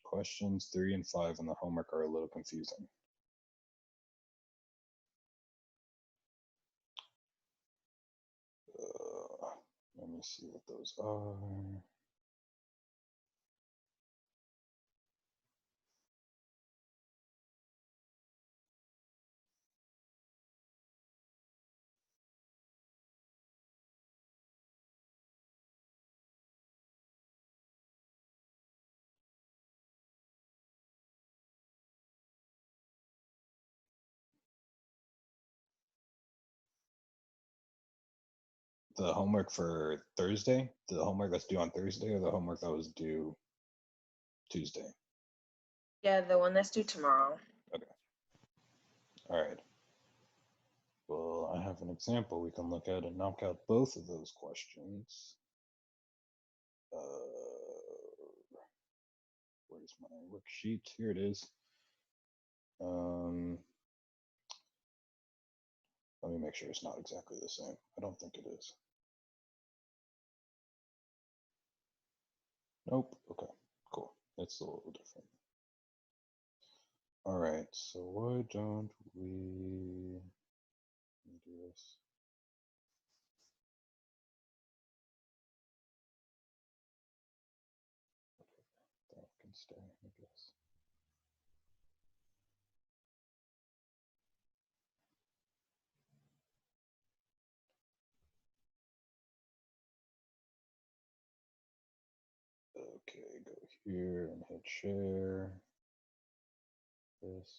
questions 3 and 5 on the homework are a little confusing. Let me see what those are. The homework for Thursday, the homework that's due on Thursday, or the homework that was due Tuesday? Yeah, the one that's due tomorrow. Okay. All right. Well, I have an example we can look at and knock out both of those questions. Where's my worksheet? Here it is. Let me make sure it's not exactly the same. I don't think it is. Nope. Okay, cool. It's a little different. All right, so why don't we do this? Okay, that can stay, I guess. Okay, go here and hit share. This.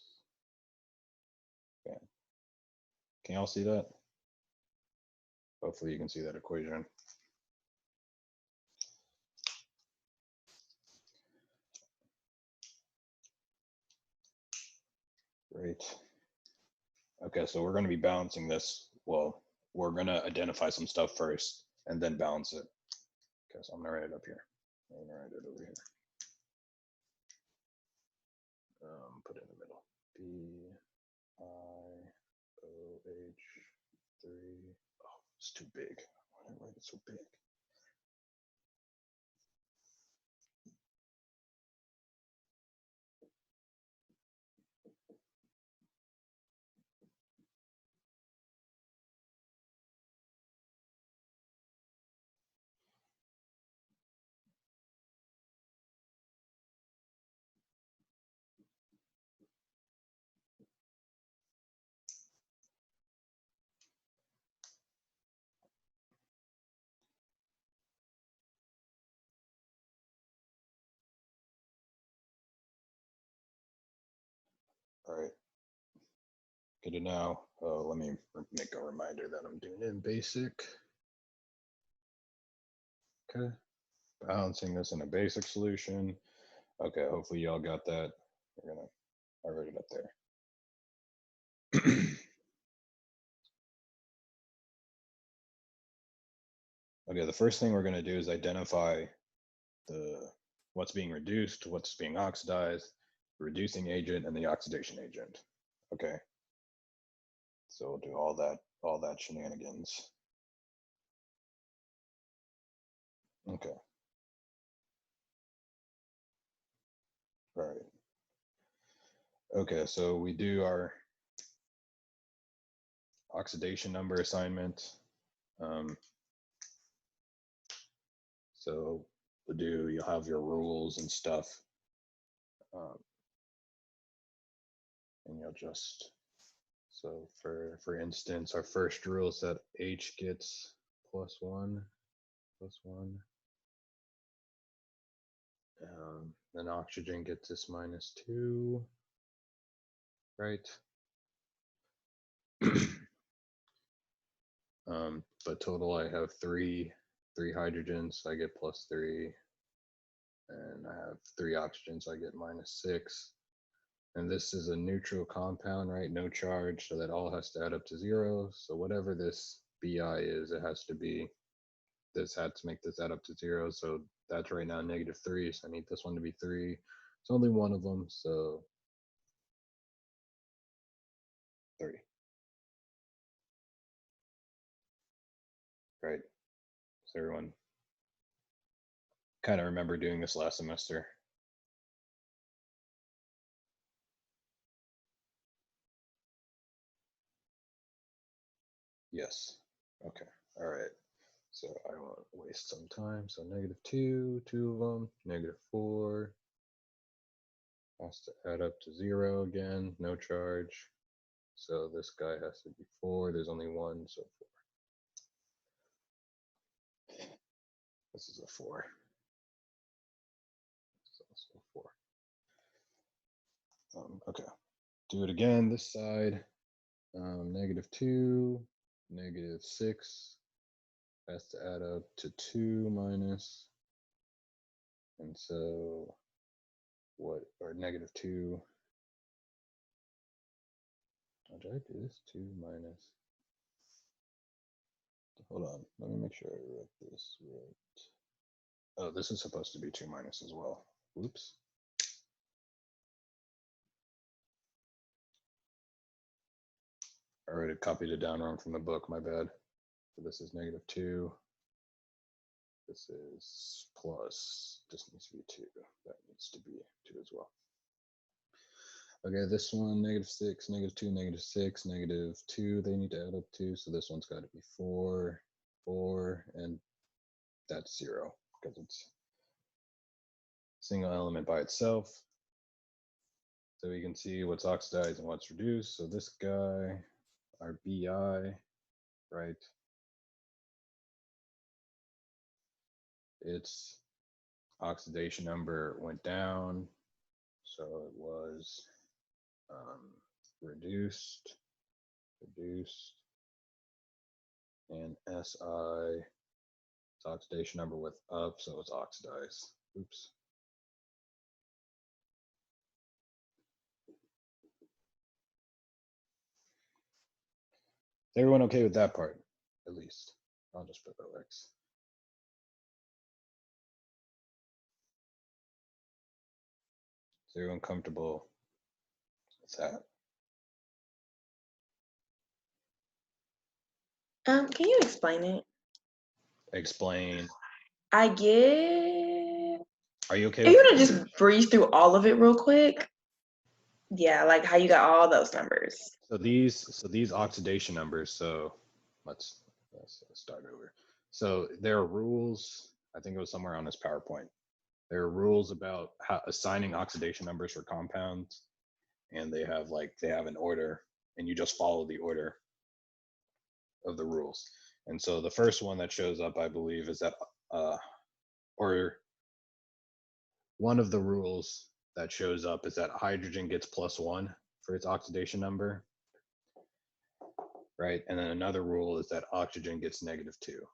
Bam. Can y'all see that? Hopefully you can see that equation. Great. Okay, so we're going to be balancing this. Well, we're going to identify some stuff first and then balance it. Okay, so I'm going to write it up here. I'm going to write it over here. Put it in the middle. BiOH3. Oh, it's too big. Why did I write it so big? All right. Get it now. Let me make a reminder that I'm doing it in basic. Okay. Balancing this in a basic solution. Okay, hopefully y'all got that. I wrote it up there. Okay, the first thing we're going to do is identify what's being reduced, what's being oxidized, the reducing agent, and the oxidation agent. Okay. So we'll do all that shenanigans. Okay. All right. Okay, so we do our oxidation number assignment. So you'll have your rules and stuff. And you'll just, so for instance, our first rule is that H gets +1. Then oxygen gets this -2, right? But total I have three hydrogens, so I get +3, and I have 3 oxygens, so I get -6. And this is a neutral compound, right? No charge, so that all has to add up to 0. So whatever this Bi is, it has to be, this had to make this add up to 0. So that's right now -3, so I need this one to be 3. It's only one of them, so 3. Right. So everyone kind of remember doing this last semester. Yes. Okay. All right. So I won't waste some time. So -2, two of them, -4 has to add up to 0 again, no charge. So this guy has to be 4. There's only one, so 4. This is a 4. This is also 4. Okay. Do it again. This side. -2, -6 has to add up to 2 minus. And so what, or -2. Oh, did I do this? 2 minus. Hold on. Let me make sure I wrote this right. Oh, this is supposed to be 2 minus as well. Oops. I already copied it down wrong from the book. My bad. So this is -2. This is plus. This needs to be 2. That needs to be 2 as well. Okay, this one, -6, -2, -6, -2, they need to add up to. So this one's got to be 4, 4, and that's 0 because it's single element by itself. So we can see what's oxidized and what's reduced. So this guy, our Bi, right? Its oxidation number went down. So it was reduced, and Si, its oxidation number went up, so it's oxidized. Oops. Is everyone okay with that part, at least? I'll just put OX. Is everyone comfortable with that? Can you explain it? Explain. I get. Are you okay Are you with gonna just breeze through all of it real quick? Yeah, like how you got all those numbers. so these oxidation numbers, so let's start over. So there are rules, I think it was somewhere on this PowerPoint. There are rules about how assigning oxidation numbers for compounds, and they have an order, and you just follow the order of the rules. And so the first one that shows up, I believe, is that or one of the rules that shows up is that hydrogen gets +1 for its oxidation number, right? And then another rule is that oxygen gets -2.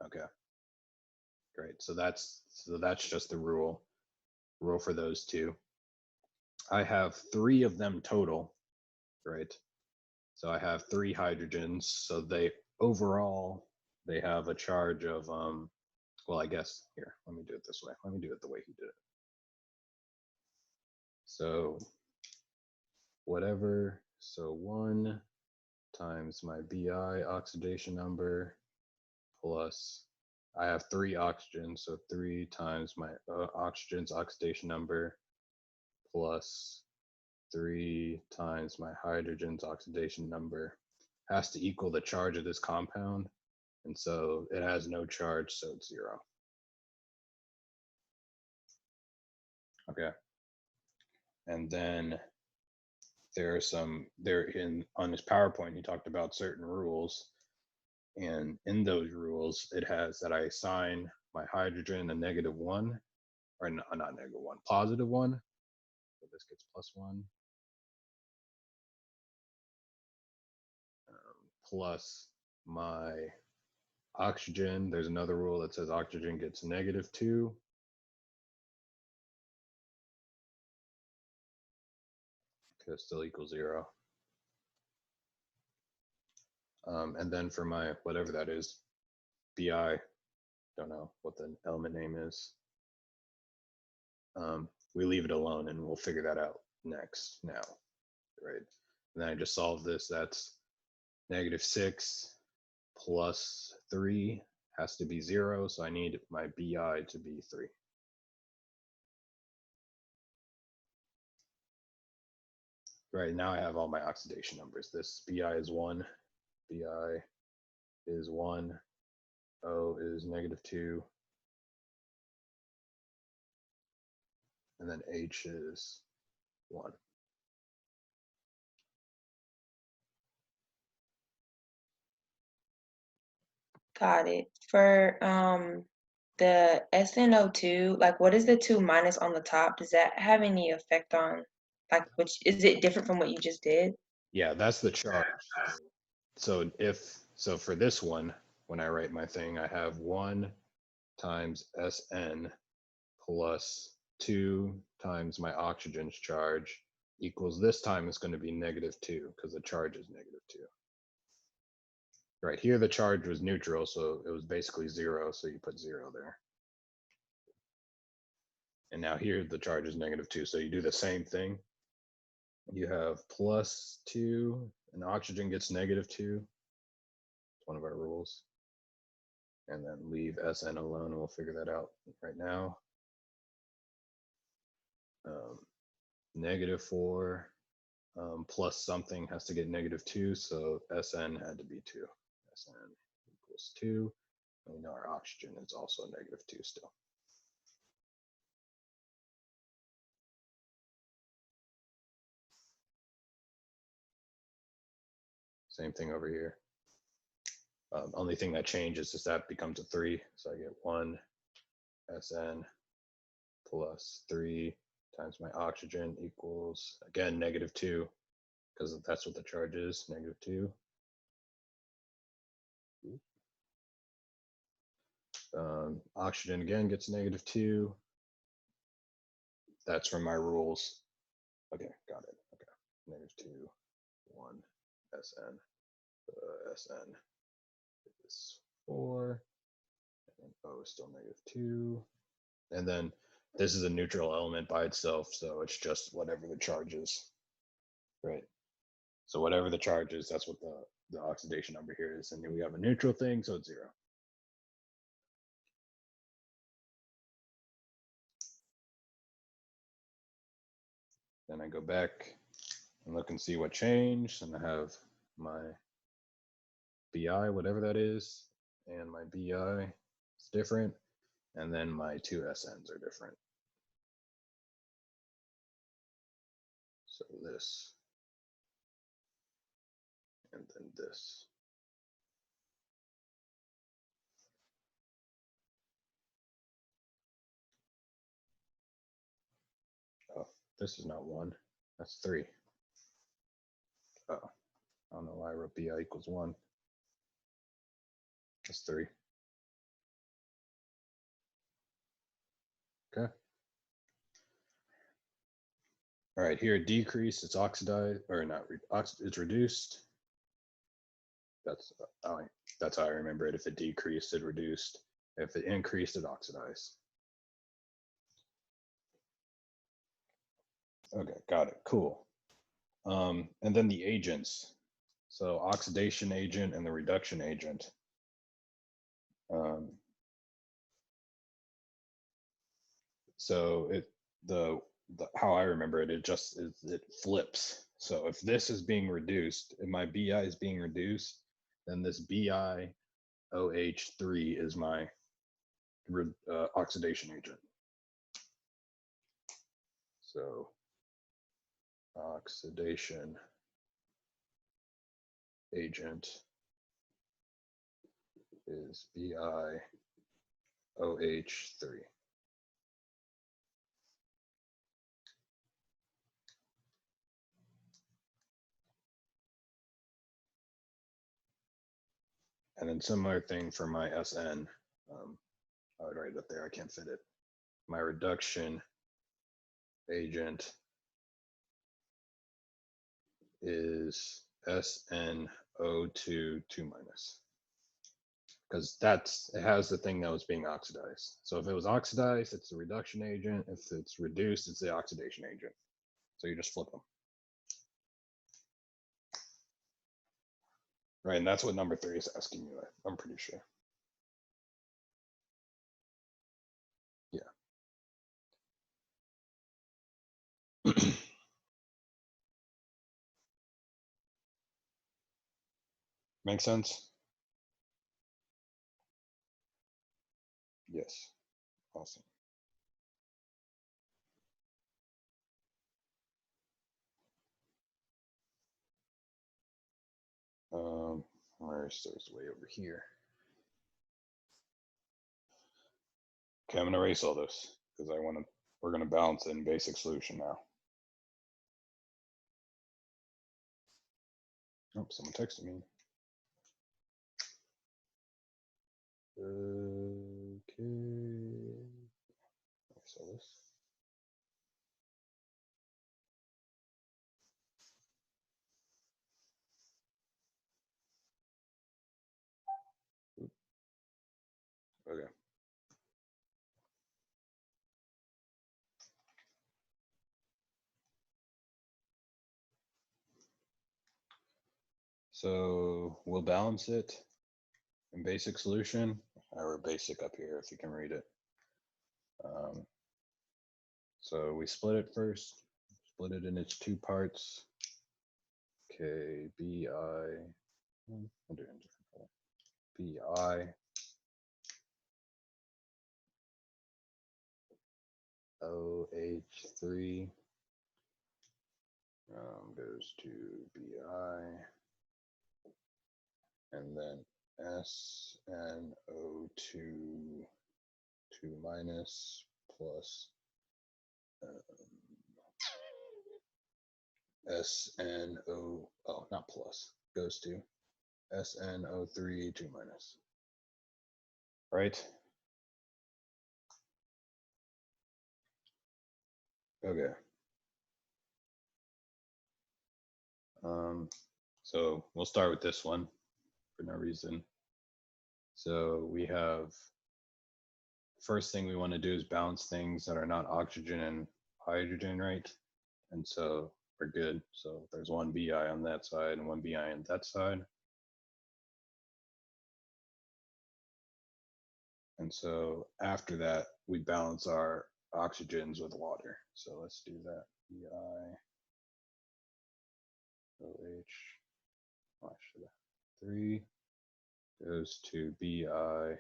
Okay, great. So that's just the rule for those two. I have 3 of them total, right? So I have 3 hydrogens. So they overall they have a charge of well, I guess here, let me do it this way. Let me do it the way he did it. So whatever, so 1 times my Bi oxidation number plus, I have 3 oxygens, so 3 times my oxygen's oxidation number plus 3 times my hydrogen's oxidation number has to equal the charge of this compound. And so it has no charge, so it's 0. Okay. And then on his PowerPoint, he talked about certain rules. And in those rules, it has that I assign my hydrogen a -1, or not -1, +1. So this gets +1. Plus my oxygen, there's another rule that says oxygen gets -2. Okay, still equals 0. And then for my, whatever that is, Bi, don't know what the element name is. We leave it alone and we'll figure that out now, right? And then I just solve this, that's -6 plus 3 has to be 0, so I need my Bi to be 3. Right now I have all my oxidation numbers. This Bi is 1, Bi is 1, O is -2, and then H is 1. Got it. For the SnO2, like what is the 2 minus on the top? Does that have any effect on, like, which is it different from what you just did? Yeah, that's the charge. So for this one, when I write my thing, I have 1 times Sn plus 2 times my oxygen's charge equals, this time it's going to be -2 because the charge is -2. Right here, the charge was neutral, so it was basically 0, so you put 0 there. And now here, the charge is -2, so you do the same thing. You have +2, and oxygen gets -2. It's one of our rules. And then leave Sn alone, and we'll figure that out right now. -4 plus something has to get -2, so Sn had to be 2. Sn equals 2. And we know our oxygen is also -2 still. Same thing over here. Only thing that changes is that becomes a 3. So I get 1 Sn plus 3 times my oxygen equals, again, -2, because that's what the charge is, -2. Oxygen again gets -2. That's from my rules. Okay, got it. Okay, -2, 1 Sn. Sn is 4, and O is still -2. And then this is a neutral element by itself, so it's just whatever the charge is, right? So whatever the charge is, that's what the oxidation number here is. And then we have a neutral thing, so it's 0. Then I go back and look and see what changed, and I have my Bi, whatever that is, and my Bi is different, and then my 2 Sns are different. So this, and then this. Oh, this is not 1, that's 3. Oh, I don't know why I wrote Bi equals 1. That's 3. Okay. All right, here decrease, it's oxidized, or not, it's reduced. That's how I remember it. If it decreased, it reduced. If it increased, it oxidized. Okay, got it. Cool. And then the agents. So oxidation agent and the reduction agent. So how I remember it, it flips. So if this is being reduced, if my Bi is being reduced, then this BiOH3 is my oxidation agent. So oxidation agent is BiOH3. And then similar thing for my Sn. I would write it up there, I can't fit it. My reduction agent is SnO2 2-, because it has the thing that was being oxidized. So if it was oxidized, it's the reduction agent. If it's reduced, it's the oxidation agent. So you just flip them. Right, and that's what number 3 is asking you, I'm pretty sure. Yeah. Make sense? Yes. Awesome. Where's those way over here? Okay, I'm gonna erase all this because we're gonna balance it in basic solution now. Oh, someone texted me. Okay. Erase all this. Okay. So we'll balance it in basic solution, or basic up here if you can read it. So we split it first, split it in its two parts. Okay, BI, I'll do it in a different color. BI OH3 goes to BI, and then SnO2 2 minus plus SnO, oh, not plus, goes to SnO3 2 minus. Right? Okay. So we'll start with this one for no reason. So we have, first thing we want to do is balance things that are not oxygen and hydrogen, right? And so we're good. So there's one Bi on that side and one Bi on that side. And so after that, we balance our oxygens with water. So let's do that. Bi OH, actually 3 goes to Bi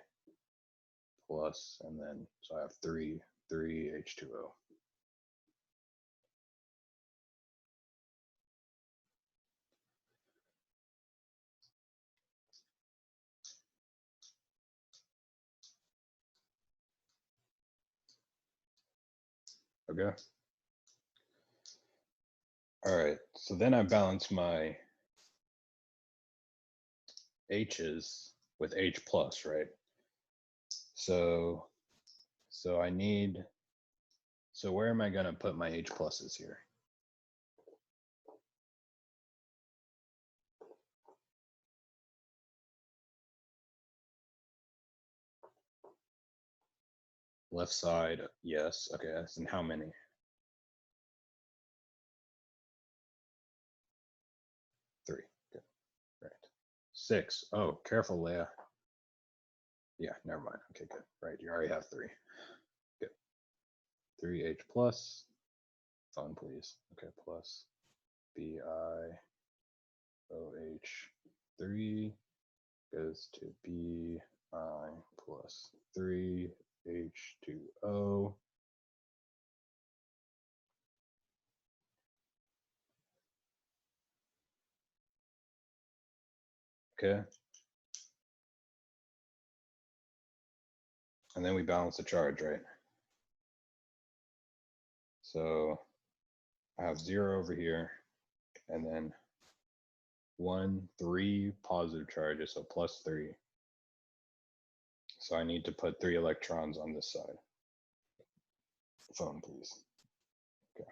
plus, and then, so I have 3 H2O. Okay. All right, so then I balance my H's with H plus, right? So I need, so where am I gonna put my H pluses here? Left side, yes, okay, and how many? 3, good, right. 6, oh, careful, Leah. Yeah, never mind, okay, good, right, you already have 3, good. 3H plus, phone please, okay, plus BiOH3 goes to Bi plus 3H2O. Okay. And then we balance the charge, right? So I have 0 over here, and then 1, 3 positive charges, so plus 3. So I need to put 3 electrons on this side. Phone, please. Okay.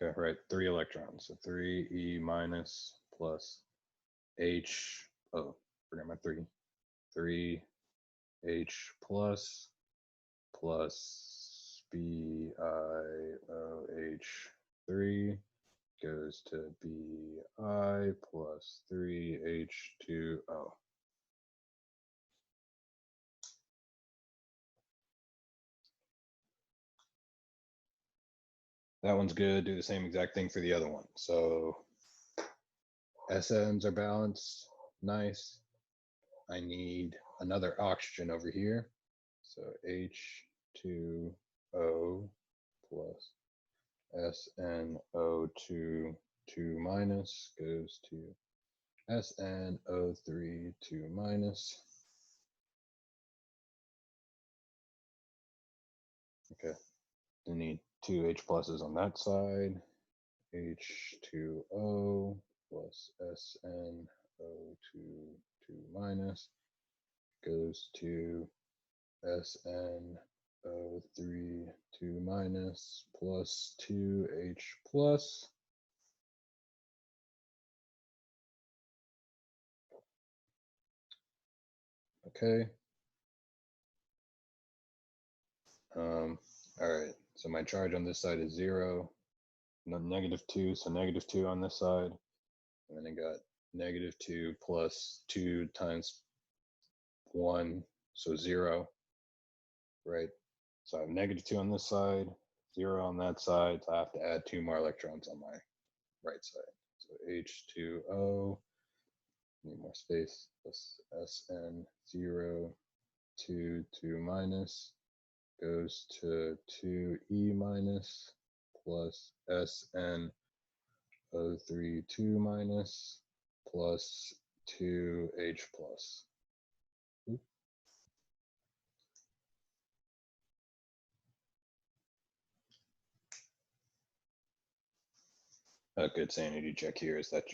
Okay, right, 3 electrons. So 3 E minus plus H, oh, forgot my 3. 3 H plus BiOH3 goes to Bi plus 3H2O. That one's good. Do the same exact thing for the other one. So SNs are balanced. Nice. I need another oxygen over here. So H2O plus SnO2 2 minus goes to SnO3 2 minus. Okay, I need two H pluses on that side. H2O plus SnO2 2 minus goes to SnO3 2 minus plus 2H plus. Okay. All right, so my charge on this side is 0, -2, so -2 on this side. And then I got -2 plus 2 times 1, so 0, right? So I have -2 on this side, 0 on that side, so I have to add 2 more electrons on my right side. So H2O, need more space, plus SN0, 2 minus, goes to 2E minus, plus SnO3 2 minus, plus 2H plus. A good sanity check here is that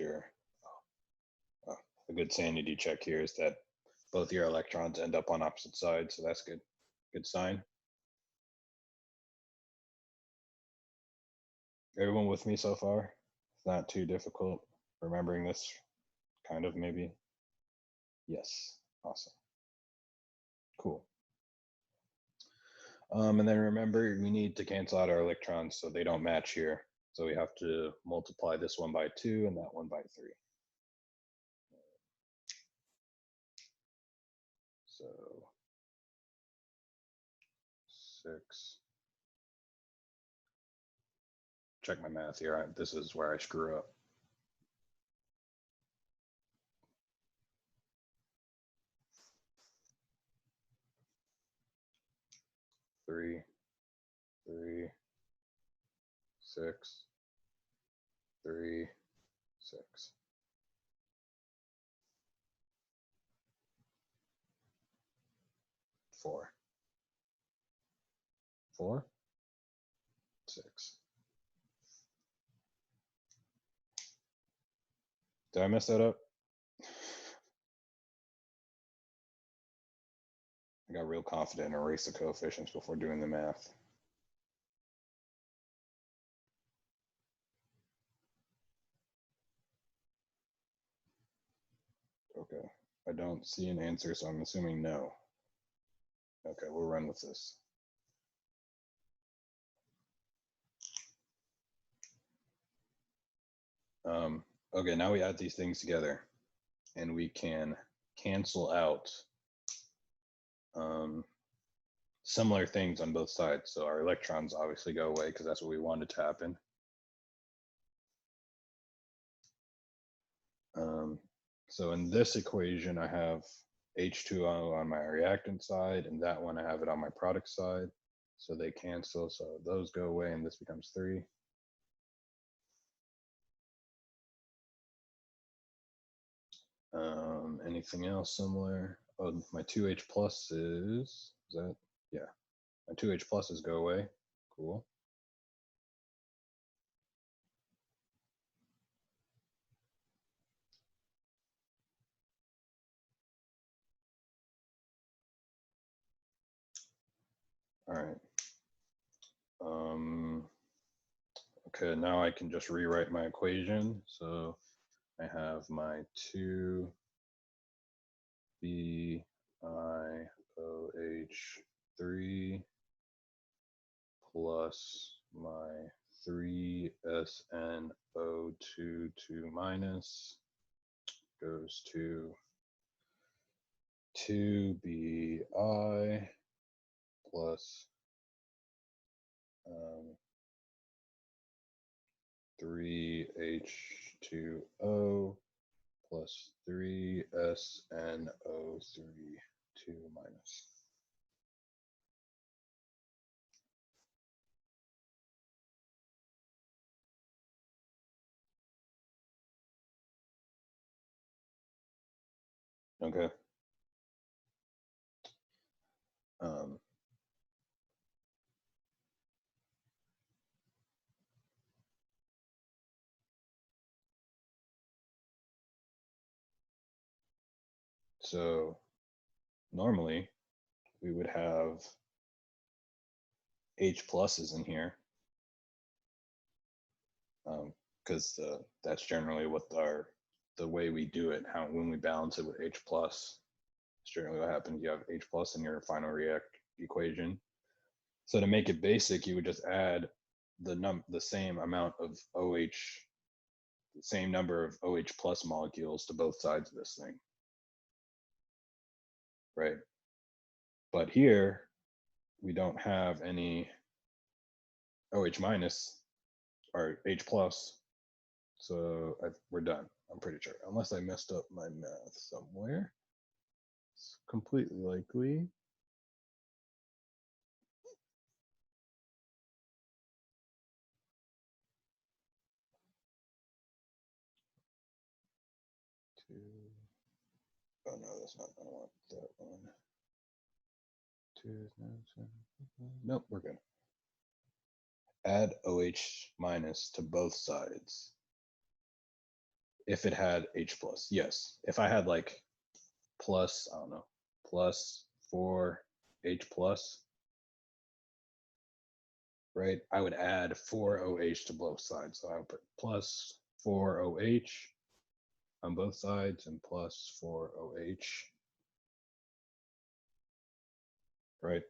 a good sanity check here is that both your electrons end up on opposite sides, so that's good. Good sign. Everyone with me so far? It's not too difficult remembering this, kind of, maybe. Yes, awesome. Cool. And then remember, we need to cancel out our electrons so they don't match here. So we have to multiply this one by 2 and that one by 3. So 6. Check my math here. This is where I screw up. Three, 6, 3, 6. 4, 4, 6. Did I mess that up? I got real confident and erased the coefficients before doing the math. Okay, I don't see an answer, so I'm assuming no. Okay, we'll run with this. Okay, now we add these things together and we can cancel out similar things on both sides. So our electrons obviously go away because that's what we wanted to happen. So in this equation, I have H2O on my reactant side, and that one I have it on my product side. So they cancel, so those go away, and this becomes 3. Anything else similar? Oh, my 2H plus is that? Yeah, my 2H pluses go away. Cool. All right. Okay, now I can just rewrite my equation. So I have my 2 BiOH3 plus my 3 SnO2 2 minus goes to 2 Bi plus 3H2O plus 3SnO32 minus. Okay. So normally we would have H pluses in here, because that's generally what the way we do it. How when we balance it with H plus, it's generally what happens. You have H plus in your final react equation. So to make it basic, you would just add the same amount of OH, the same number of OH plus molecules to both sides of this thing, right? But here we don't have any OH minus or H plus, so we're done. I'm pretty sure, unless I messed up my math somewhere. It's completely likely. Oh no, that's not. I don't want that one. Nope, we're good. Add OH minus to both sides. If it had H plus, yes. If I had like plus, I don't know, plus 4H plus, right? I would add 4OH to both sides. So I would put plus 4OH on both sides and plus 4OH, right?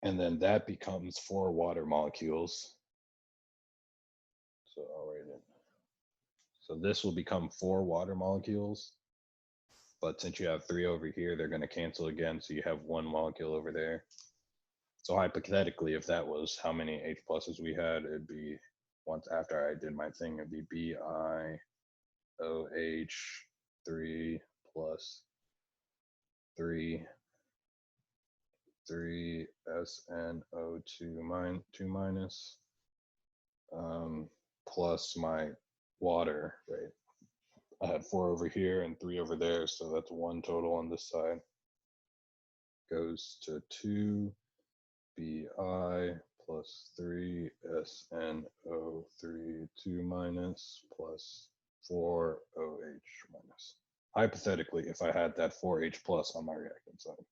And then that becomes 4 water molecules. So I'll write it. So this will become 4 water molecules. But since you have 3 over here, they're going to cancel again. So you have 1 molecule over there. So hypothetically, if that was how many H pluses we had, it'd be, once after I did my thing, it'd be BiOH3 plus 3 SnO2 minus plus my water, right? I had 4 over here and 3 over there, so that's 1 total on this side. Goes to 2 Bi plus 3 SnO32 minus plus 4 OH minus. Hypothetically, if I had that 4H plus on my reactant side.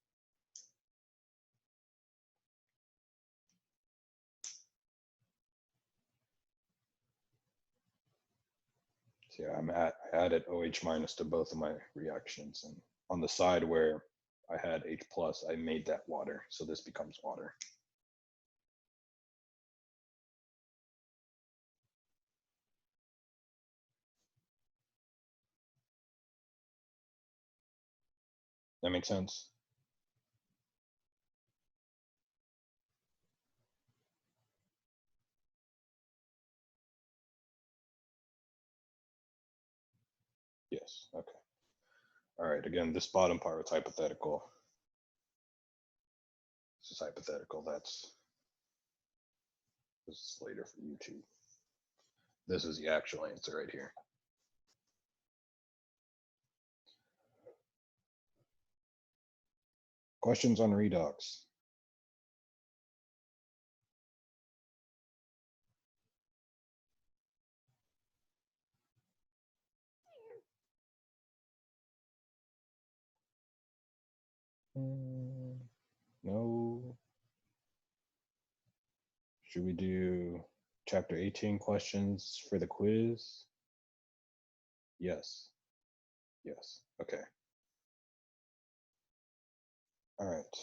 So yeah, I added OH minus to both of my reactions, and on the side where I had H plus, I made that water, so this becomes water. That makes sense? Yes, okay. All right, again, this bottom part is hypothetical. This is hypothetical, this is later for YouTube. This is the actual answer right here. Questions on redox? No. Should we do chapter 18 questions for the quiz? Yes. Yes. Okay. All right.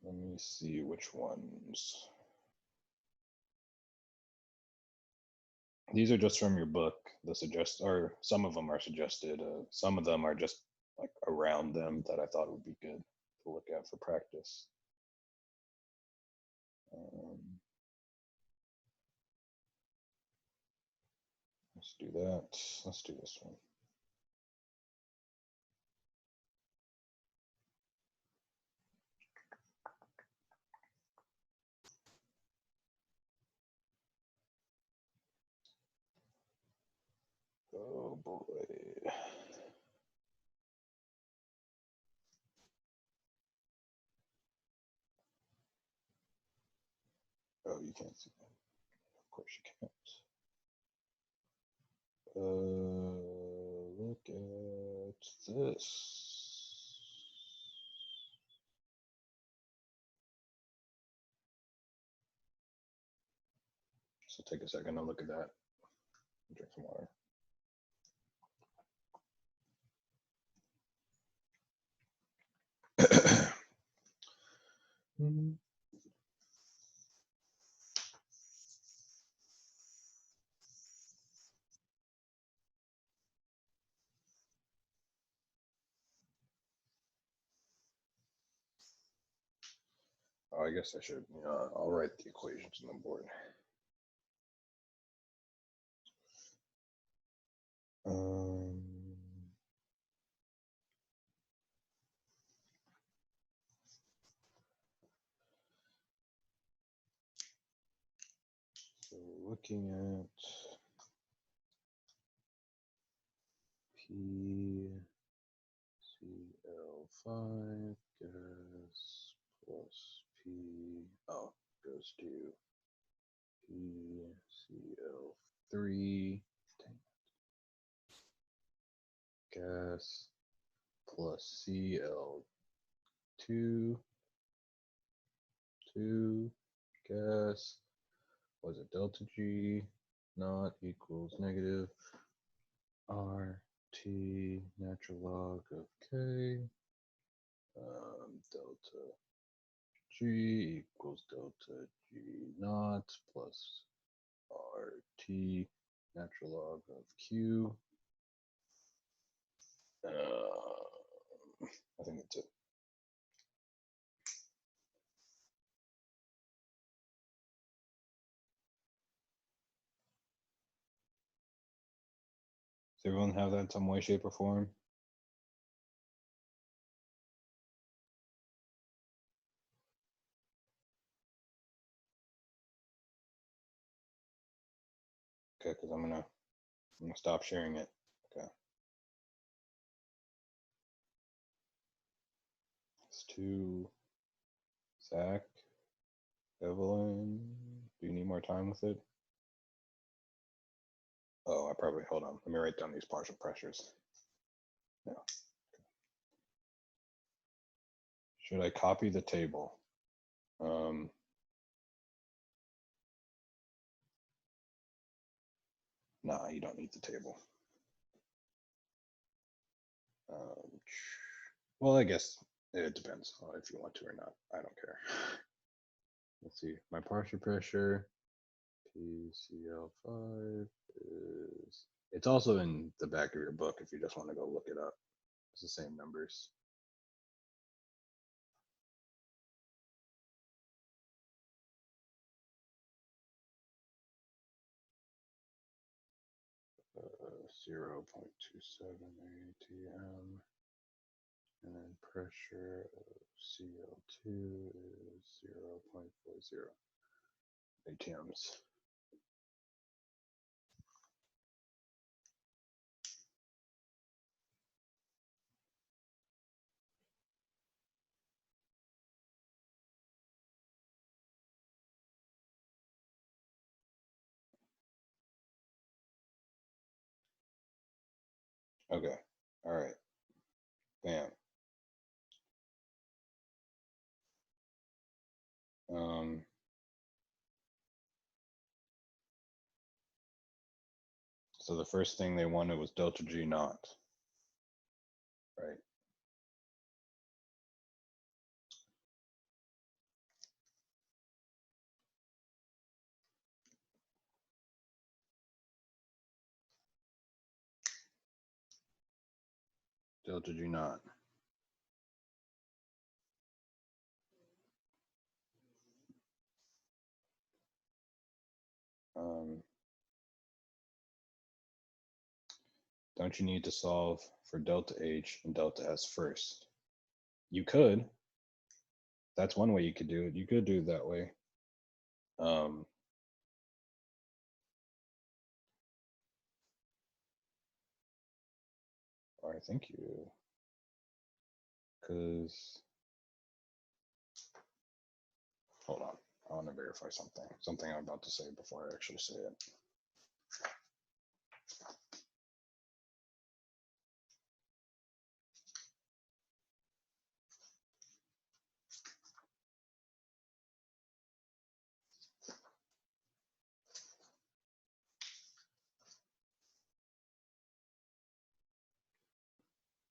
Let me see which ones. These are just from your book. Or some of them are suggested. Some of them are just like around them that I thought would be good to look at for practice. Let's do that. Let's do this one. Oh boy. Oh, you can't see that. Of course you can't. Look at this. So take a second to look at that. Drink some water. Oh, I guess I should. I'll write the equations on the board. So looking at PCl5 gas plus P goes to PCl3 gas plus Cl2 gas. Was it delta G naught equals negative RT natural log of K delta G equals delta G naught plus RT natural log of Q. I think that's it. Does everyone have that in some way, shape, or form? Okay, because I'm gonna stop sharing it. Okay. It's to Zach, Evelyn. Do you need more time with it? Oh, I probably, hold on. Let me write down these partial pressures. Yeah. Should I copy the table? Nah, you don't need the table. Well, I guess it depends on if you want to or not. I don't care. Let's see. My partial pressure, PCl5 is, it's also in the back of your book if you just want to go look it up. It's the same numbers. Uh, 0.27 atm. And then pressure of Cl2 is 0.40 atms. Okay, all right, bam. So the first thing they wanted was delta G naught, right? Delta G naught. don't you need to solve for delta H and delta S first? You could. That's one way you could do it. You could do it that way. Or I think you, because, hold on, I want to verify something I'm about to say before I actually say it.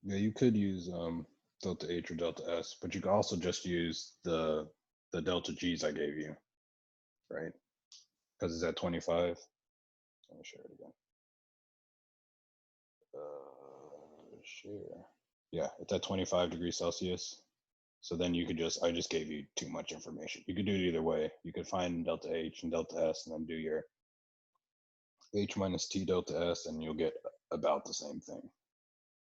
Yeah, you could use delta H or delta S, but you could also just use the delta G's I gave you, right? Because it's at 25. Let me share it again. Share. Yeah, it's at 25 degrees Celsius. So then you could just, I just gave you too much information. You could do it either way. You could find delta H and delta S and then do your H minus T delta S and you'll get about the same thing.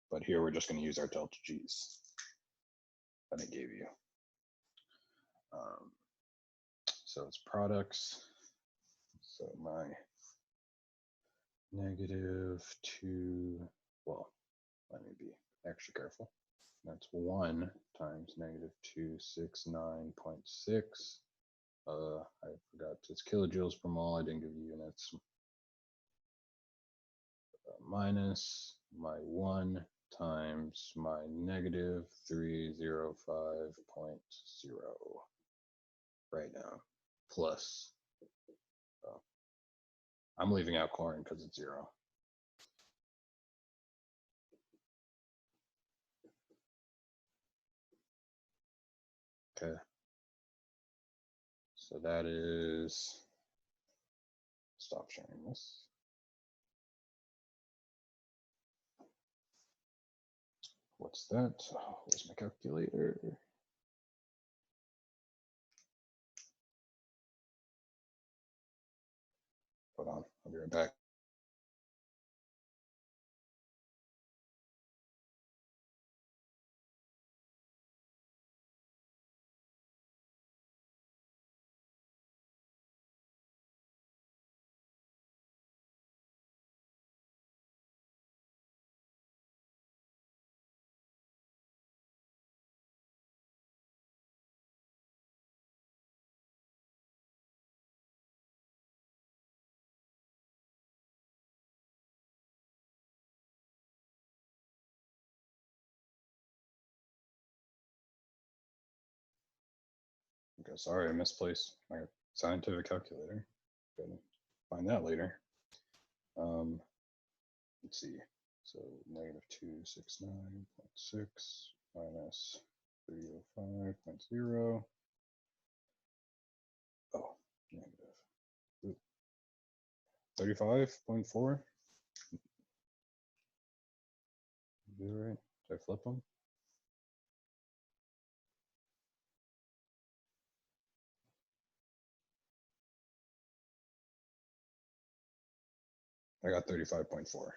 But here we're just going to use our delta G's that I gave you. So it's products. So my -2, well, let me be extra careful. That's 1 times -269.6. I forgot it's kilojoules per mole. I didn't give you units. Minus my 1 times my -305.0 right now, plus, I'm leaving out chlorine because it's 0. Okay. So that is, stop sharing this. What's that? Oh, where's my calculator? Hold on, I'll be right back. Okay, sorry, I misplaced my scientific calculator. Gotta find that later. Let's see. So -269.6 minus 305.0. Oh, negative 35.4. Is that right? Did I flip them? I got 35.4.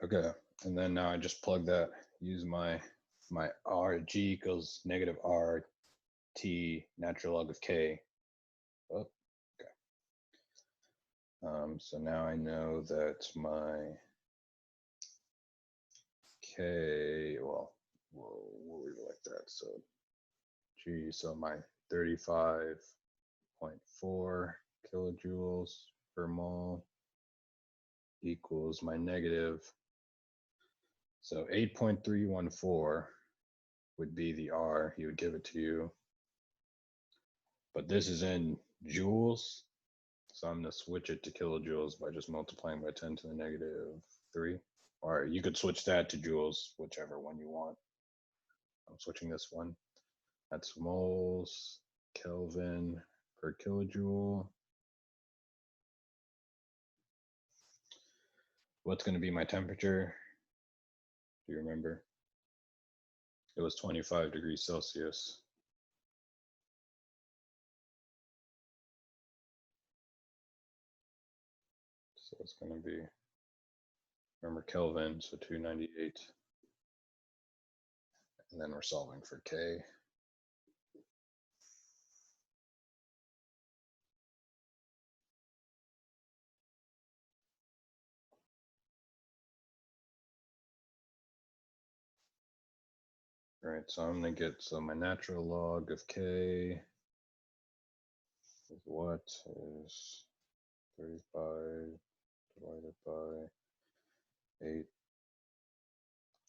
Okay, and then now I just plug that, use my RG equals negative RT natural log of K. Oh, okay. So now I know that my K, well, we'll leave it like that. So G, so my 35.4 kilojoules per mole equals my negative. So 8.314 would be the R, he would give it to you. But this is in joules. So I'm gonna switch it to kilojoules by just multiplying by 10 to the -3. Or you could switch that to joules, whichever one you want. I'm switching this one. That's moles, Kelvin per kilojoule. What's going to be my temperature? Do you remember? It was 25 degrees Celsius. So it's going to be, remember Kelvin, so 298. And then we're solving for K. All right, so I'm going to get, so my natural log of K is what is 35 divided by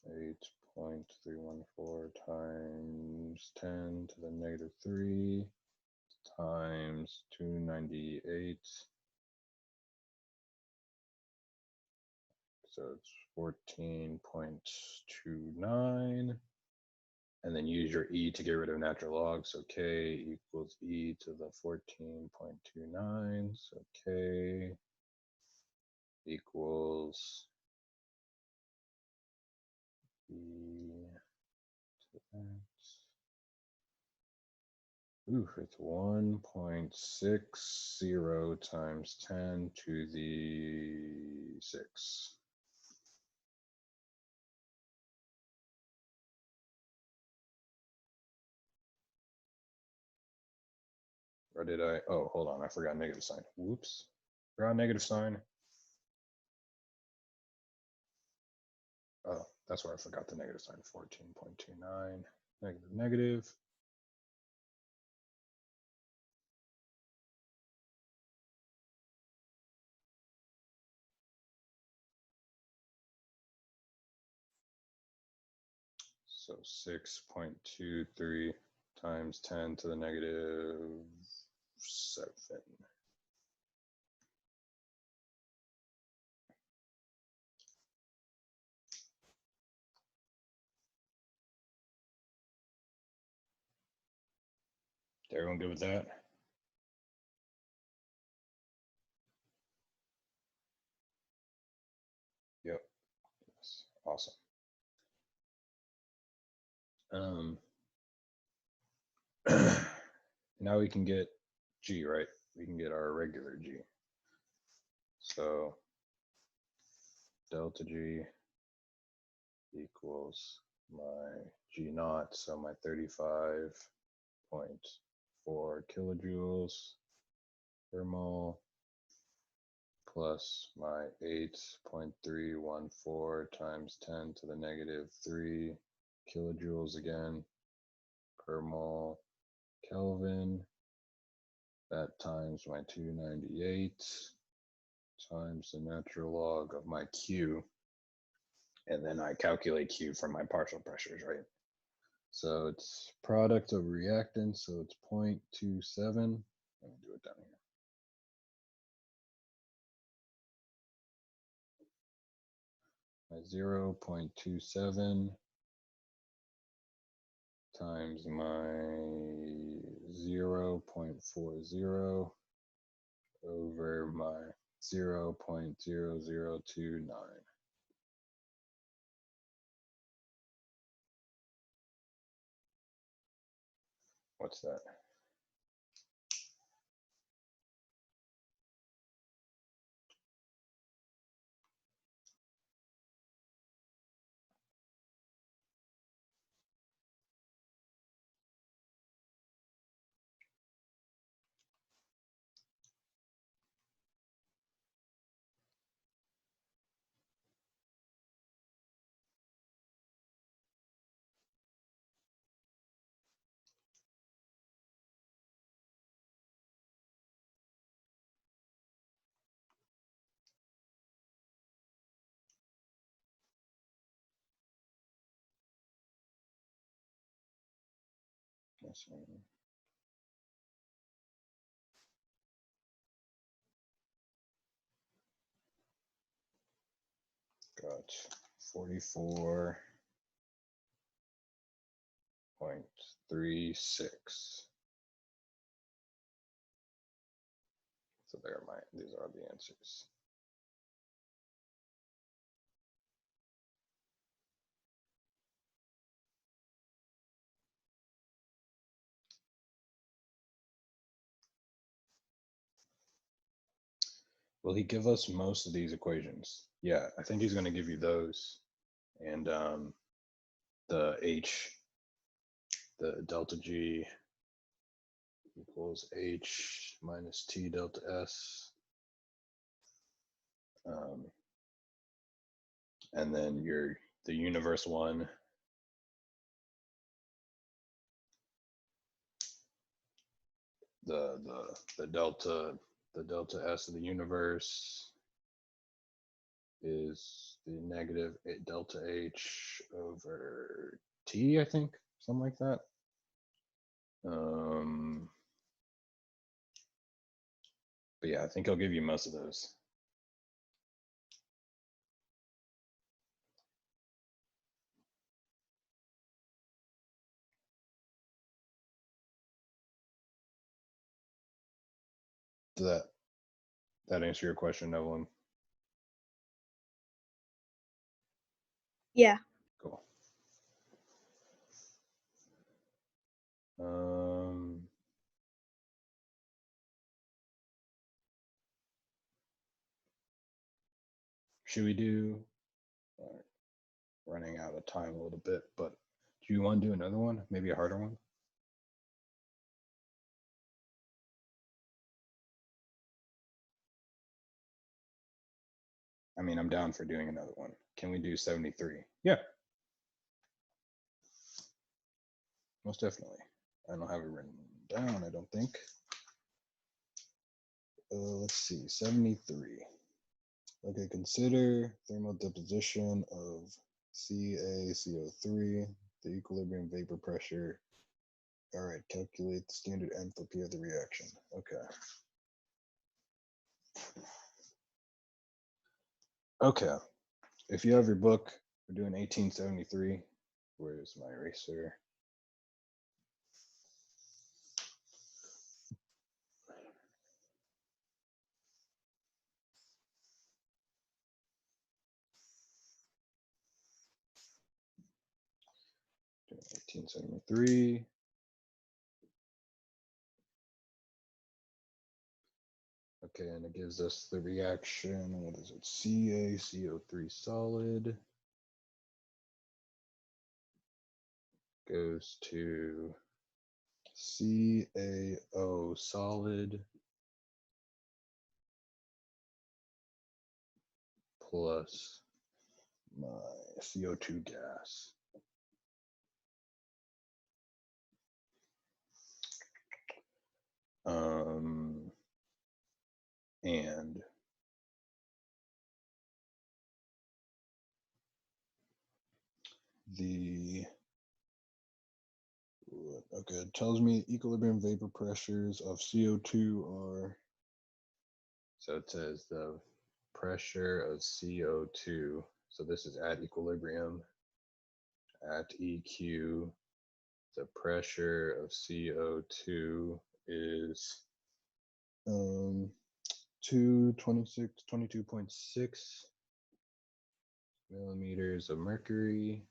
8.314 times 10 to the negative 3 times 298. So it's 14.29. And then use your E to get rid of natural log. So K equals E to the 14.29. So K equals E to that. Ooh, it's 1.60 times 10 to the 6. Or did I? Oh, hold on. I forgot negative sign. Whoops. Forgot negative sign. Oh, that's where I forgot the negative sign. 14.29. Negative, negative. So 6.23 times 10 to the negative 7. Everyone good with that? Yep. Yes. Awesome. Now we can get G, right? We can get our regular G. So delta G equals my G naught, so my 35.4 kilojoules per mole plus my 8.314 times 10 to the negative 3 kilojoules again per mole Kelvin. That times my 298 times the natural log of my Q. And then I calculate Q from my partial pressures, right? So it's product of reactants, so it's 0.27. Let me do it down here. My 0.27 times my 0.40 over my 0.0029. What's that? This one. Got 44.36. So these are the answers. Will he give us most of these equations? Yeah, I think he's going to give you those. And the H, the delta G equals H minus T delta S. And then the universe one, the delta S of the universe is the negative delta H over T, I think, something like that. But yeah, I think I'll give you most of those. Does that answer your question, Evelyn? Yeah. Cool. Should we do, running out of time a little bit, but do you want to do another one? Maybe a harder one? I mean, I'm down for doing another one. Can we do 73? Yeah. Most definitely. I don't have it written down, I don't think. Let's see, 73. Okay, consider thermal deposition of CaCO3, the equilibrium vapor pressure. All right, calculate the standard enthalpy of the reaction. Okay. Okay, if you have your book, we're doing 1873. Where's my eraser? Doing 1873. Okay, and it gives us the reaction. What is it? CaCO3 solid goes to CaO solid plus my CO2 gas. And okay, it tells me equilibrium vapor pressures of CO2 are, so it says the pressure of CO2, so this is at equilibrium, at EQ, the pressure of CO2 is 22.6 millimeters of mercury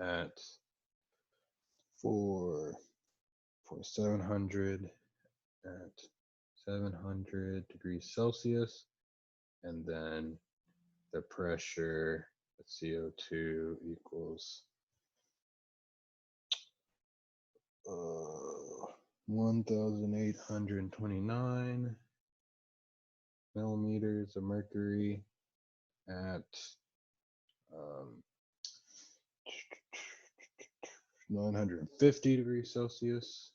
at for 700 at 700 degrees Celsius, and then the pressure of CO2 equals 1,829 millimeters of mercury at 950 degrees Celsius.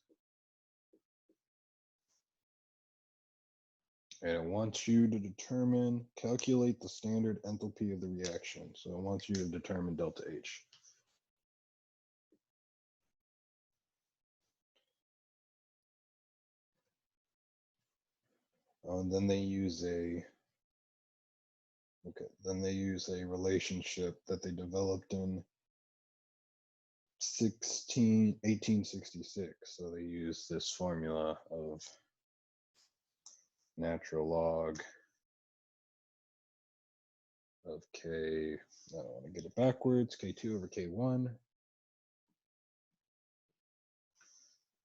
And it wants you to calculate the standard enthalpy of the reaction. So it wants you to determine delta H. And then they use a relationship that they developed in 1866. So they use this formula of natural log of K, I don't want to get it backwards, K2 over K1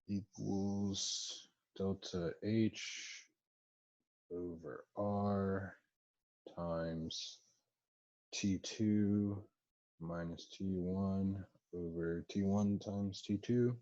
equals delta H over R times T2 minus T1 over T1 times T2.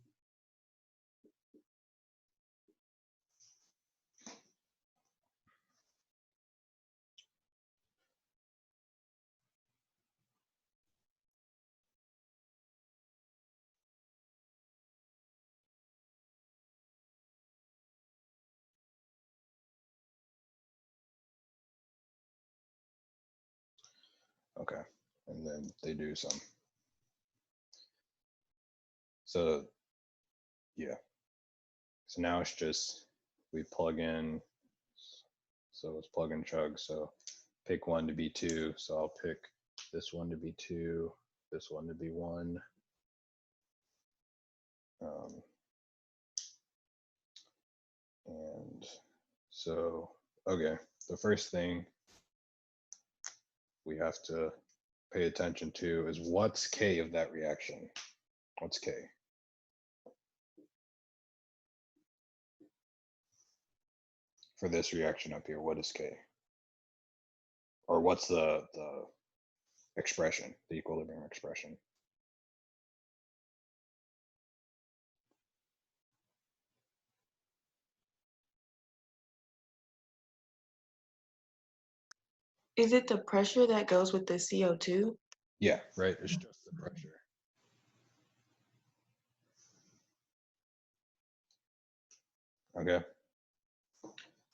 Okay, and then they do some. So yeah, so now it's just, we plug in, so it's plug and chug. So pick one to be 2. So I'll pick this one to be 2, this one to be 1. And so, okay, the first thing we have to pay attention to is what's K of that reaction? What's K? For this reaction up here, what is K? Or what's the expression, the equilibrium expression? Is it the pressure that goes with the CO2? Yeah, right, it's just the pressure. Okay.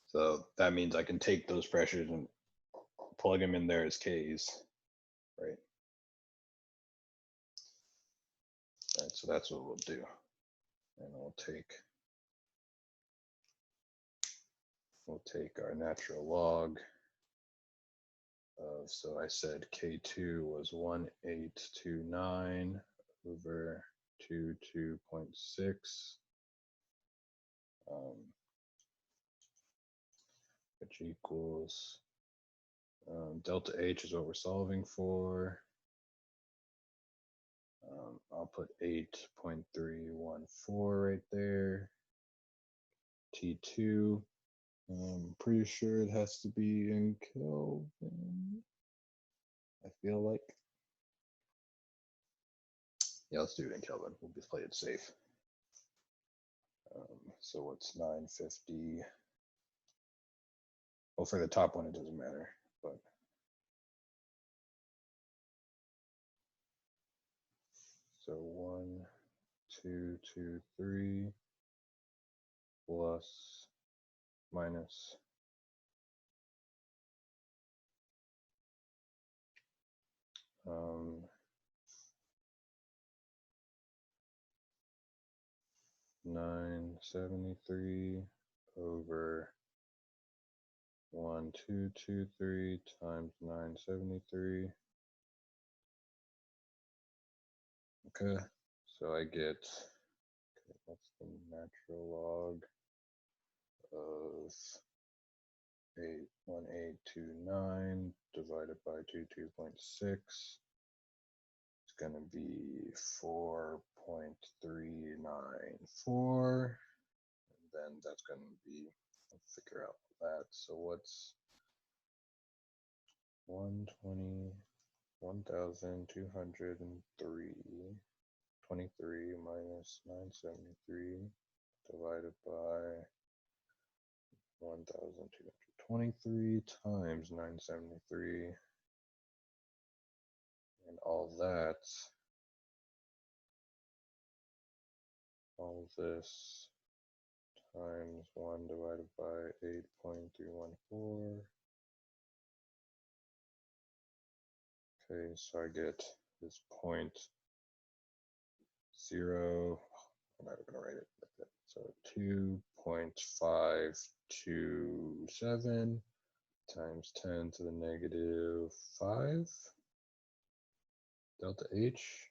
So that means I can take those pressures and plug them in there as Ks, right? All right, so that's what we'll do. And we'll take our natural log of, so I said K2 was 1829 over 22.6, which equals delta H is what we're solving for. I'll put 8.314 right there. T2, I'm pretty sure it has to be in Kelvin, I feel like. Yeah, let's do it in Kelvin. We'll just play it safe. So what's 950? Well, for the top one, it doesn't matter, but so 1, 2, 2, 3 plus minus 973 over 1223 times 973. Okay, so I get, okay, what's the natural log of 81829 divided by 22.6? It's going to be 4.394. And then that's going to be, let's figure out that. So what's 120, 1,203, 23 minus 973 divided by 1,223 times 973, and all this times 1 divided by 8.314. Okay, so I get this 0.0, I'm not going to write it like that. So 2.527 times 10 to the negative 5 delta H.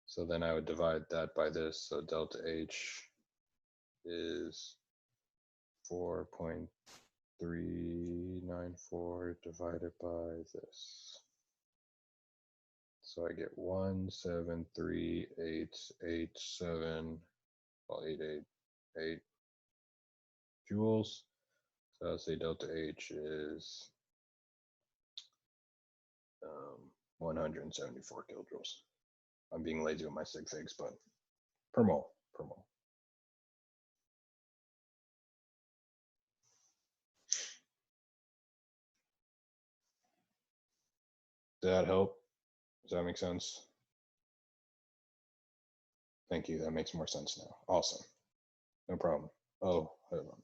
So then I would divide that by this. So delta H is 4.394 divided by this. So I get 173,887, well, 888 joules. So I'll say delta H is 174 kilojoules. I'm being lazy with my sig figs, but per mole, per mole. Does that help? Does that make sense? Thank you. That makes more sense now. Awesome. No problem. Oh, hold on.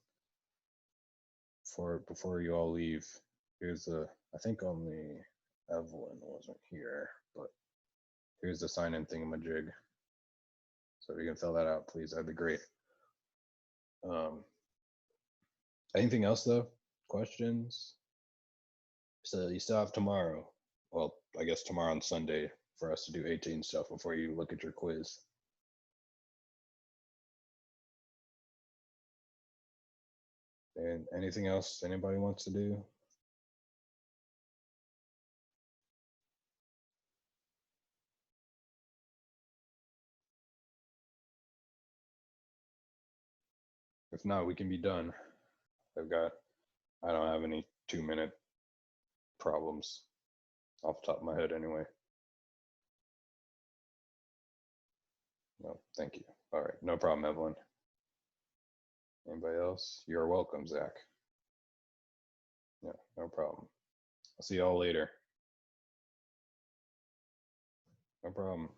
Before you all leave, here's I think only Evelyn wasn't here, but here's the sign-in thingamajig. So if you can fill that out, please, that'd be great. Anything else though? Questions? So you still have tomorrow. Well, I guess tomorrow on Sunday for us to do 18 stuff before you look at your quiz. And anything else anybody wants to do? If not, we can be done. I don't have any 2-minute problems off the top of my head anyway. No, thank you. All right, no problem, Evelyn. Anybody else? You're welcome, Zach. Yeah, no problem. I'll see y'all later. No problem.